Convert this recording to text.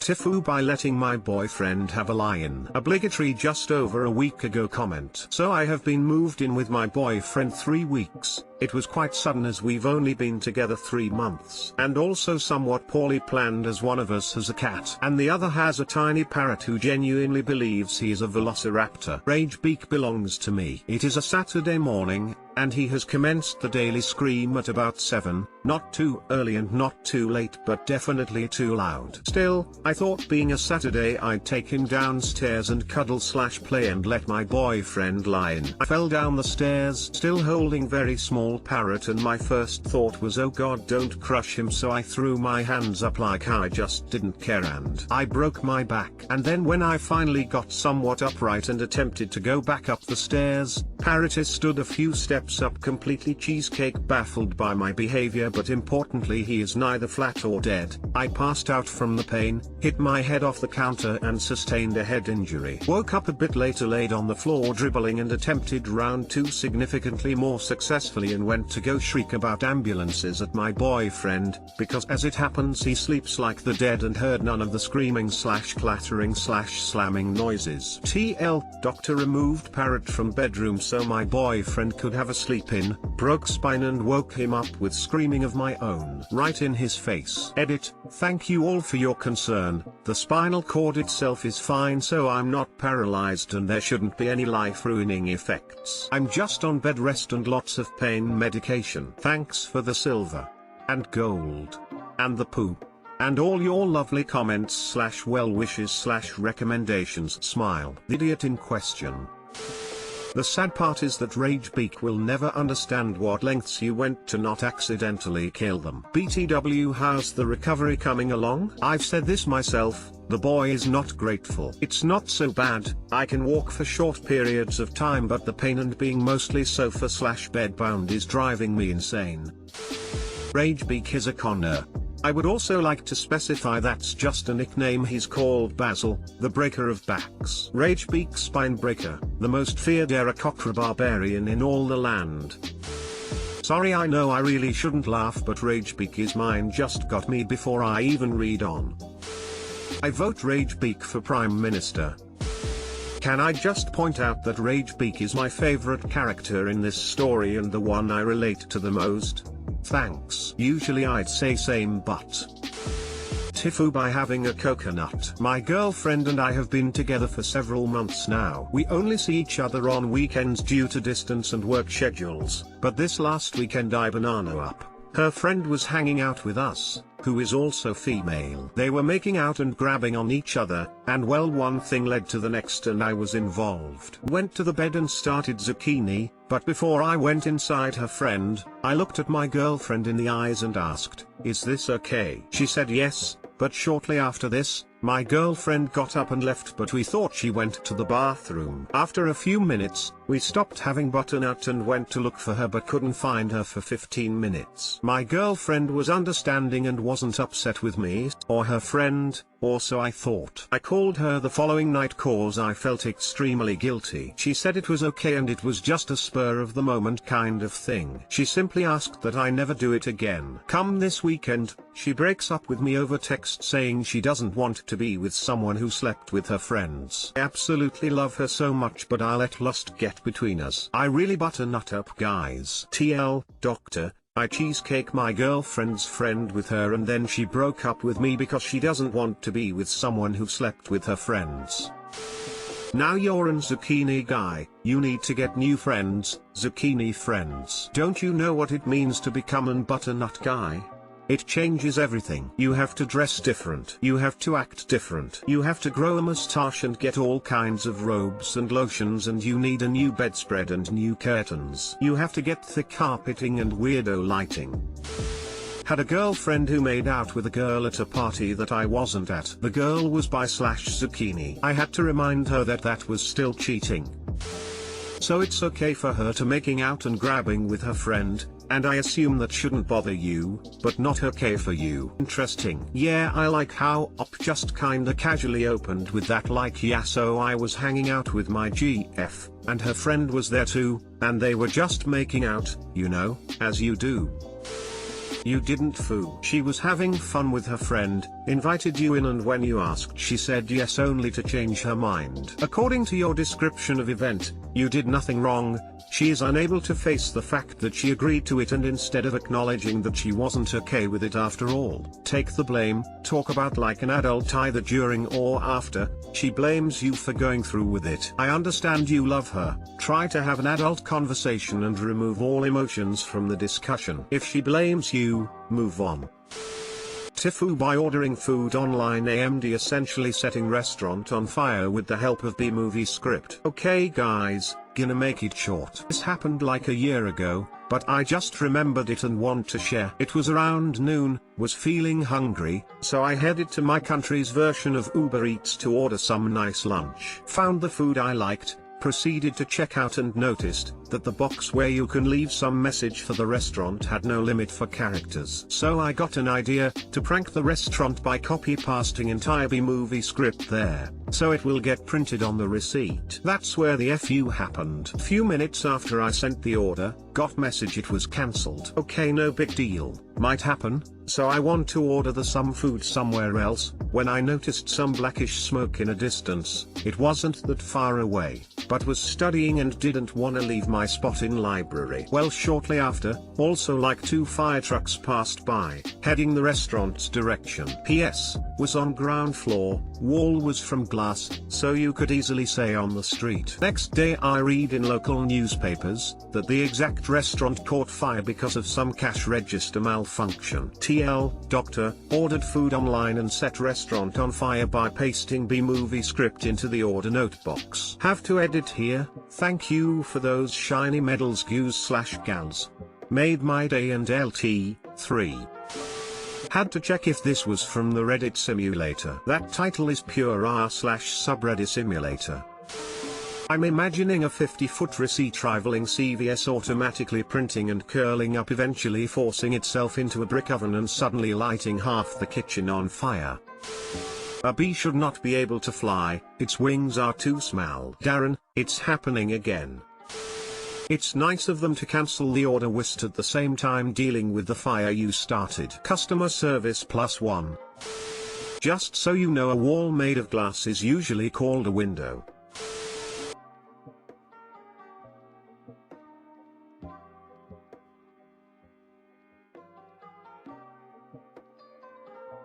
TIFU by letting my boyfriend have a lie-in. Obligatory just over a week ago comment. So I have been moved in with my boyfriend 3 weeks. It was quite sudden as we've only been together 3 months. And also somewhat poorly planned as one of us has a cat and the other has a tiny parrot who genuinely believes he is a velociraptor. Rage Beak belongs to me. It is a Saturday morning, and he has commenced the daily scream at about 7, not too early and not too late but definitely too loud. Still, I thought being a Saturday I'd take him downstairs and cuddle/play and let my boyfriend lie in. I fell down the stairs still holding very small parrot and my first thought was, oh god, don't crush him, so I threw my hands up like I just didn't care and I broke my back. And then when I finally got somewhat upright and attempted to go back up the stairs, parrot stood a few steps up completely cheesecake baffled by my behavior, but importantly he is neither flat or dead. I passed out from the pain, hit my head off the counter and sustained a head injury. Woke up a bit later, laid on the floor dribbling and attempted round 2 significantly more successfully and went to go shriek about ambulances at my boyfriend, because as it happens he sleeps like the dead and heard none of the screaming/clattering/slamming noises. TL, doctor removed parrot from bedroom so my boyfriend could have a sleep in, broke spine and woke him up with screaming of my own right in his face. Edit, thank you all for your concern. The spinal cord itself is fine so I'm not paralyzed and there shouldn't be any life-ruining effects. I'm just on bed rest and lots of pain medication. Thanks for the silver and gold and the poop and all your lovely comments/well wishes/recommendations. Smile. The idiot in question. The sad part is that Rage Beak will never understand what lengths you went to not accidentally kill them. BTW, how's the recovery coming along? I've said this myself, the boy is not grateful. It's not so bad, I can walk for short periods of time but the pain and being mostly sofa/bed bound is driving me insane. Rage Beak is a conner. I would also like to specify that's just a nickname. He's called Basil, the breaker of backs. Rage Beak spine breaker, the most feared Aarakocra barbarian in all the land. Sorry, I know I really shouldn't laugh but Rage Beak is mine, just got me before I even read on. I vote Rage Beak for Prime Minister. Can I just point out that Rage Beak is my favorite character in this story and the one I relate to the most? Thanks. Usually I'd say same but TIFU by having a coconut. My girlfriend and I have been together for several months now. We only see each other on weekends due to distance and work schedules, but this last weekend I banana up. Her friend was hanging out with us, who is also female. They were making out and grabbing on each other, and well, one thing led to the next and I was involved. Went to the bed and started zucchini, but before I went inside her friend, I looked at my girlfriend in the eyes and asked, "Is this okay?" She said yes, but shortly after this, my girlfriend got up and left but we thought she went to the bathroom. After a few minutes, we stopped having butternut and went to look for her but couldn't find her for 15 minutes. My girlfriend was understanding and wasn't upset with me, or her friend, or so I thought. I called her the following night cause I felt extremely guilty. She said it was okay and it was just a spur of the moment kind of thing. She simply asked that I never do it again. Come this weekend, she breaks up with me over text saying she doesn't want to be with someone who slept with her friends. I absolutely love her so much but I'll let lust get between us. I really butternut up, guys. TL, doctor, I cheesecake my girlfriend's friend with her and then she broke up with me because she doesn't want to be with someone who slept with her friends. Now you're an zucchini guy, you need to get new friends, zucchini friends. Don't you know what it means to become an butternut guy? It changes everything. You have to dress different. You have to act different. You have to grow a mustache and get all kinds of robes and lotions and you need a new bedspread and new curtains. You have to get thick carpeting and weirdo lighting. Had a girlfriend who made out with a girl at a party that I wasn't at. The girl was bi/zucchini. I had to remind her that that was still cheating. So it's okay for her to making out and grabbing with her friend, and I assume that shouldn't bother you, but not okay for you. Interesting. Yeah, I like how op just kinda casually opened with that, like, yeah, so I was hanging out with my GF, and her friend was there too, and they were just making out, you know, as you do. You didn't fool. She was having fun with her friend, invited you in, and when you asked she said yes only to change her mind. According to your description of event, you did nothing wrong. She is unable to face the fact that she agreed to it, and instead of acknowledging that she wasn't okay with it after all, take the blame, talk about like an adult either during or after, she blames you for going through with it. I understand you love her, try to have an adult conversation and remove all emotions from the discussion. If she blames you, move on. TIFU by ordering food online. AMD essentially setting restaurant on fire with the help of B-movie script. Okay guys, gonna make it short. This happened like a year ago, but I just remembered it and want to share. It was around noon, was feeling hungry, so I headed to my country's version of Uber Eats to order some nice lunch. Found the food I liked, proceeded to check out and noticed that the box where you can leave some message for the restaurant had no limit for characters. So I got an idea to prank the restaurant by copy-pasting entire B-movie script there, so it will get printed on the receipt. That's where the FU happened. Few minutes after I sent the order, got message it was cancelled. Okay, no big deal, might happen, so I want to order some food somewhere else, when I noticed some blackish smoke in a distance. It wasn't that far away, but was studying and didn't wanna leave my spot in library. Well, shortly after, also like 2 fire trucks passed by, heading the restaurant's direction. PS, was on ground floor, wall was from glass, so you could easily say on the street. Next day I read in local newspapers, that the exact restaurant caught fire because of some cash register malfunction. TL, doctor, ordered food online and set restaurant on fire by pasting B-movie script into the order note box. Have to edit here, thank you for those shiny medals gals. Made my day. And LT, 3. Had to check if this was from the Reddit simulator. That title is pure r/subreddit simulator. I'm imagining a 50-foot receipt rivaling CVS automatically printing and curling up, eventually forcing itself into a brick oven and suddenly lighting half the kitchen on fire. A bee should not be able to fly, its wings are too small. Darren, it's happening again. It's nice of them to cancel the order whilst at the same time dealing with the fire you started. Customer service +1. Just so you know, a wall made of glass is usually called a window.